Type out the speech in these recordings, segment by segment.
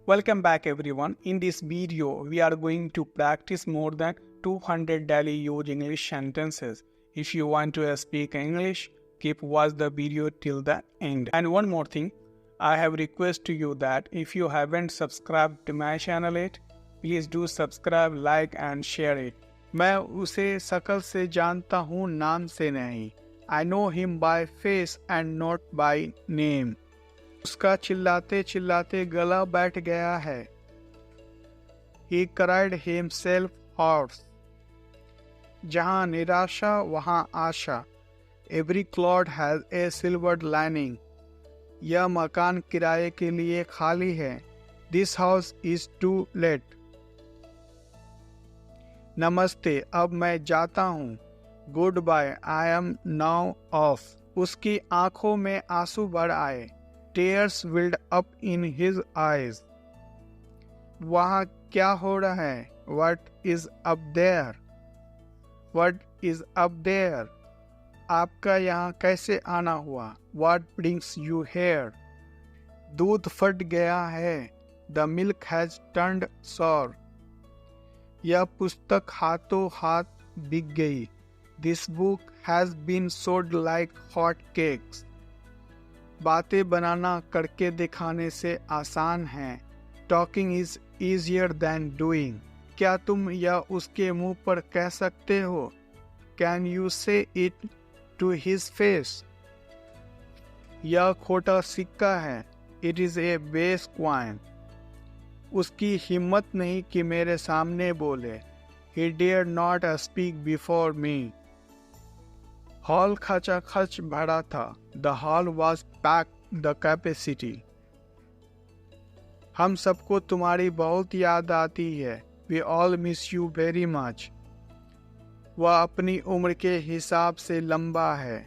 Welcome back everyone. In this video, we are going to practice more than 200 daily use English sentences. If you want to speak English, keep watch the video till the end. And one more thing, I have request to you that if you haven't subscribed to my channel yet, please do subscribe, like and share it. मैं उसे शकल से जानता हूँ, नाम से नहीं. I know him by face and not by name. उसका चिल्लाते चिल्लाते गला बैठ गया है. He cried himself hoarse. जहाँ निराशा वहाँ आशा. Every cloud has a silver lining. यह मकान किराए के लिए खाली है. This house is to let. नमस्ते, अब मैं जाता हूँ. Good bye, I am now off. उसकी आंखों में आंसू भर आए. Tears welled up in his eyes. वहाँ क्या हो रहा है? What is up there? What is up there? आपका यहाँ कैसे आना हुआ? What brings you here? दूध फट गया है. The milk has turned sour. यह पुस्तक हाथों हाथ बिक गई. This book has been sold like hot cakes. बातें बनाना करके दिखाने से आसान है. Talking is easier than doing. क्या तुम यह उसके मुंह पर कह सकते हो? कैन यू से इट टू हिज फेस? यह खोटा सिक्का है. It is a base coin. उसकी हिम्मत नहीं कि मेरे सामने बोले. He dared not speak before me. Hall खचाखच भरा था. The hall was packed the capacity. हम सबको तुम्हारी बहुत याद आती है. We all miss you very much. वह अपनी उम्र के हिसाब से लंबा है.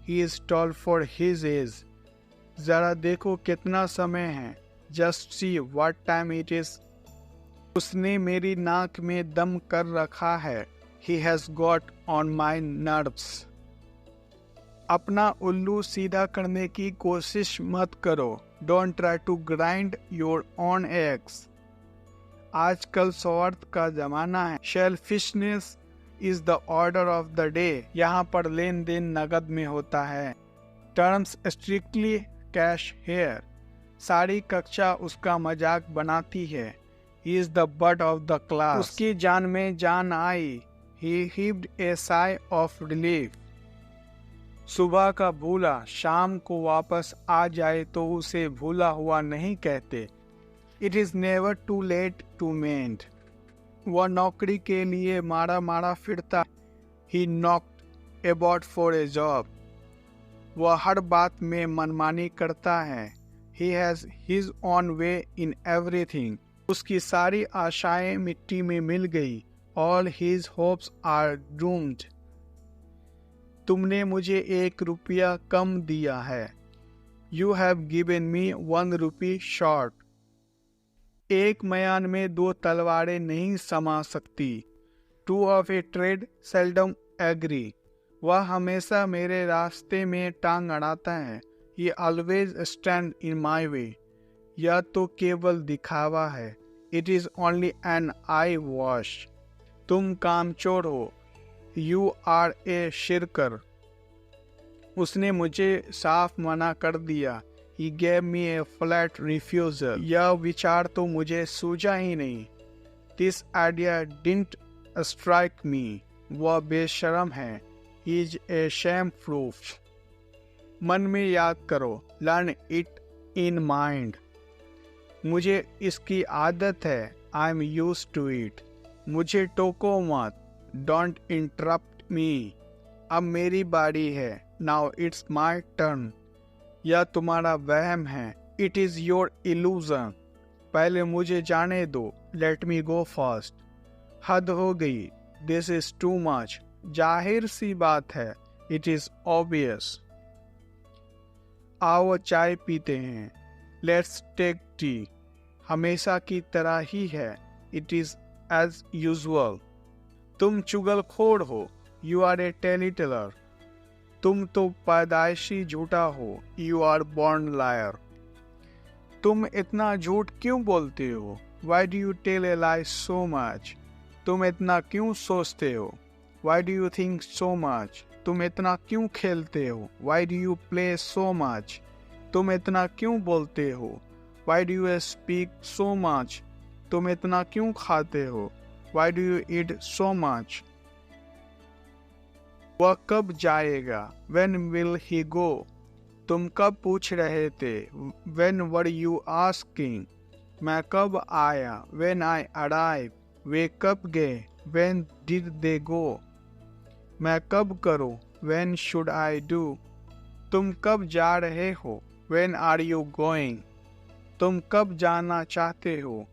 He is tall for his age. जरा देखो कितना समय है. Just see what time it is. उसने मेरी नाक में दम कर रखा है. He has got on my nerves. अपना उल्लू सीधा करने की कोशिश मत करो. Don't try to grind your own eggs. आजकल स्वार्थ का जमाना है. Selfishness is the order of the day. यहाँ पर लेन देन नगद में होता है. Terms strictly cash here. सारी कक्षा उसका मजाक बनाती है. He is the butt of the class. उसकी जान में जान आई. He heaved a sigh of relief. सुबह का भूला शाम को वापस आ जाए तो उसे भूला हुआ नहीं कहते. It is never too late to mend. वह नौकरी के लिए मारा मारा फिरता. He knocked about for a job. वह हर बात में मनमानी करता है. He has his own way in everything. उसकी सारी आशाएं मिट्टी में मिल गई. All his hopes are doomed. तुमने मुझे 1 रुपया कम दिया है. You have given me 1 rupee short. एक मयान में 2 तलवारें नहीं समा सकती. Two of a trade seldom agree. वह हमेशा मेरे रास्ते में टांग अड़ाता है. He always stands in my way. यह तो केवल दिखावा है. It is only an eye wash. तुम कामचोर हो. You are a shirker. उसने मुझे साफ मना कर दिया. He gave me a flat refusal. यह विचार तो मुझे सूझा ही नहीं. This idea didn't strike me. वह बेशर्म है. He is a shame-proof. मन में याद करो. Learn it in mind. मुझे इसकी आदत है. I am used to it. मुझे टोको मत. Don't interrupt me. अब मेरी बारी है. Now it's my turn. यह तुम्हारा वहम है. It is your illusion. पहले मुझे जाने दो. Let me go first. हद हो गई. This is too much. जाहिर सी बात है. It is obvious. आओ चाय पीते हैं. Let's take tea. हमेशा की तरह ही है. It is as usual. तुम चुगलखोर हो. You are a tale-teller. तुम तो पैदाइशी झूठा हो. You are born liar. तुम इतना झूठ क्यों बोलते हो? Why do you tell a lie so much? तुम इतना क्यों सोचते हो? Why do you think so much? तुम इतना क्यों खेलते हो? Why do you play so much? तुम इतना क्यों बोलते हो? Why do you speak so much? तुम इतना क्यों खाते हो? Why do you eat so much? वह कब जाएगा? When will he go? तुम कब पूछ रहे थे? When were you asking? मैं कब आया? When I arrived. वे कब गए? When did they go? मैं कब करूं? When should I do? तुम कब जा रहे हो? When are you going? तुम कब जाना चाहते हो?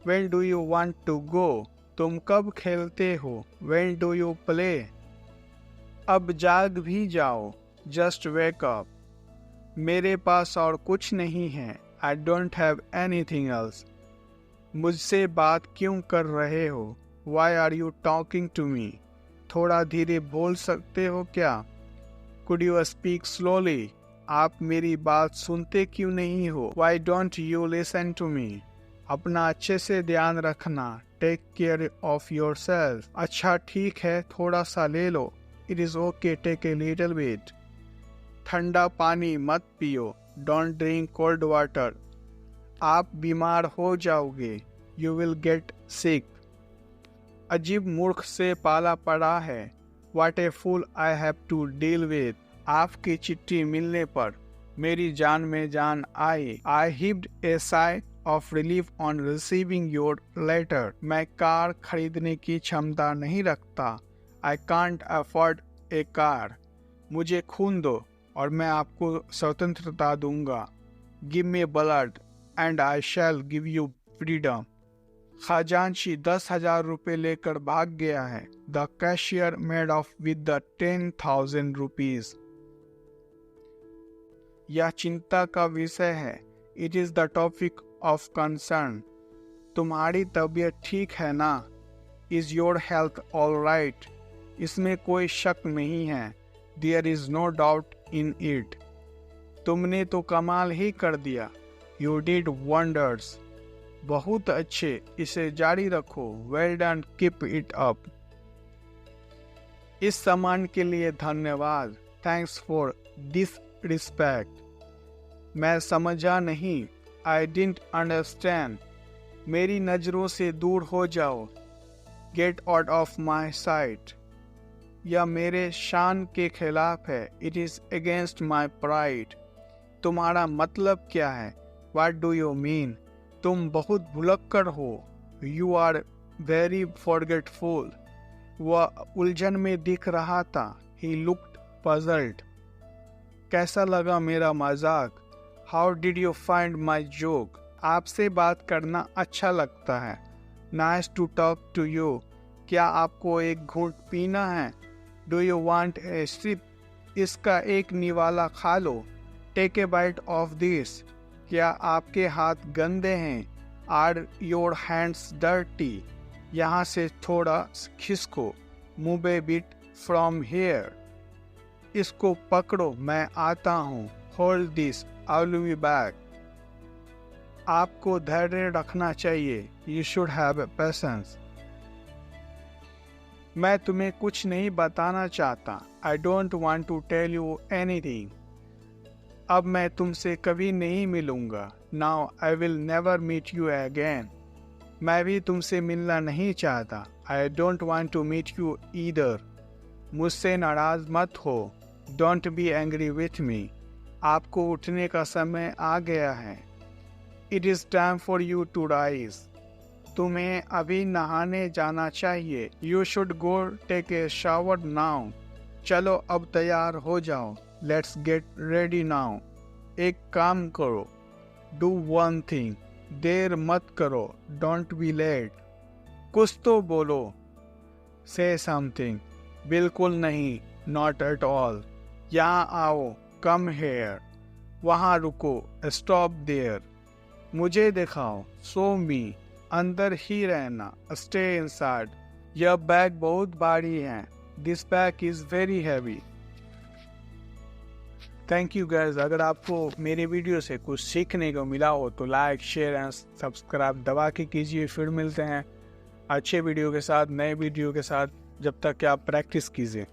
When do you want to go? तुम कब खेलते हो? When do you play? अब जाग भी जाओ. Just wake up. मेरे पास और कुछ नहीं है. I don't have anything else. मुझसे बात क्यों कर रहे हो? Why are you talking to me? थोड़ा धीरे बोल सकते हो क्या? Could you speak slowly? आप मेरी बात सुनते क्यों नहीं हो? Why don't you listen to me? अपना अच्छे से ध्यान रखना. Take care of yourself. अच्छा ठीक है, थोड़ा सा ले लो. It is okay, take a little bit. ठंडा पानी मत पियो. Don't drink cold water. आप बीमार हो जाओगे. You will get sick. अजीब मूर्ख से पाला पड़ा है. What a fool I have to deal with. आपकी चिट्ठी मिलने पर मेरी जान में जान आई. I heaved a sigh of relief on receiving your letter. मैं कार खरीदने की क्षमता नहीं रखता. I can't afford a car. मुझे खून दो और मैं आपको स्वतंत्रता दूंगा. Give me blood and I shall give you freedom. खजांची 10,000 रुपये लेकर भाग गया है. The cashier made off with the 10,000 rupees. यह चिंता का विषय है. It is the topic of concern. तुम्हारी तबीयत ठीक है ना? Is your health all right? इसमें कोई शक नहीं है. There is no doubt in it. तुमने तो कमाल ही कर दिया. You did wonders. बहुत अच्छे, इसे जारी रखो. Well done, keep it up. इस सम्मान के लिए धन्यवाद. Thanks for this respect. मैं समझा नहीं. I didn't understand. मेरी नजरों से दूर हो जाओ. Get out of my sight. यह मेरे शान के खिलाफ है. It is against my pride. तुम्हारा मतलब क्या है? What do you mean? तुम बहुत भुलक्कड़ हो. You are very forgetful. वह उलझन में दिख रहा था. He looked puzzled. कैसा लगा मेरा मजाक? How did you find my joke? आपसे बात करना अच्छा लगता है. Nice to talk to you. क्या आपको एक घूंट पीना है? Do you want a sip? इसका एक निवाला खा लो. Take a bite of this. क्या आपके हाथ गंदे हैं? Are your hands dirty? यहाँ से थोड़ा खिसको. Move a bit from here. इसको पकड़ो, मैं आता हूँ. Hold this, I'll be back. आपको धैर्य रखना चाहिए. You should have patience. मैं तुम्हें कुछ नहीं बताना चाहता. I don't want to tell you anything. अब मैं तुमसे कभी नहीं मिलूंगा. Now I will never meet you again. मैं भी तुमसे मिलना नहीं चाहता. I don't want to meet you either. मुझसे नाराज मत हो. Don't be angry with me. आपको उठने का समय आ गया है. It is time for you to rise. तुम्हें अभी नहाने जाना चाहिए. You should go take a shower now. चलो अब तैयार हो जाओ. Let's get ready now. एक काम करो. Do one thing. देर मत करो. Don't be late. कुछ तो बोलो. Say something. बिल्कुल नहीं. Not at all. यहाँ आओ. Come here. वहाँ रुको. Stop there. मुझे दिखाओ. Show me. अंदर ही रहना. Stay inside. यह बैग बहुत भारी है. This bag is very heavy. Thank you guys. अगर आपको मेरे वीडियो से कुछ सीखने को मिला हो तो लाइक शेयर एंड सब्सक्राइब दबा के कीजिए। फिर मिलते हैं अच्छे वीडियो के साथ, नए वीडियो के साथ। जब तक कि आप प्रैक्टिस कीजिए।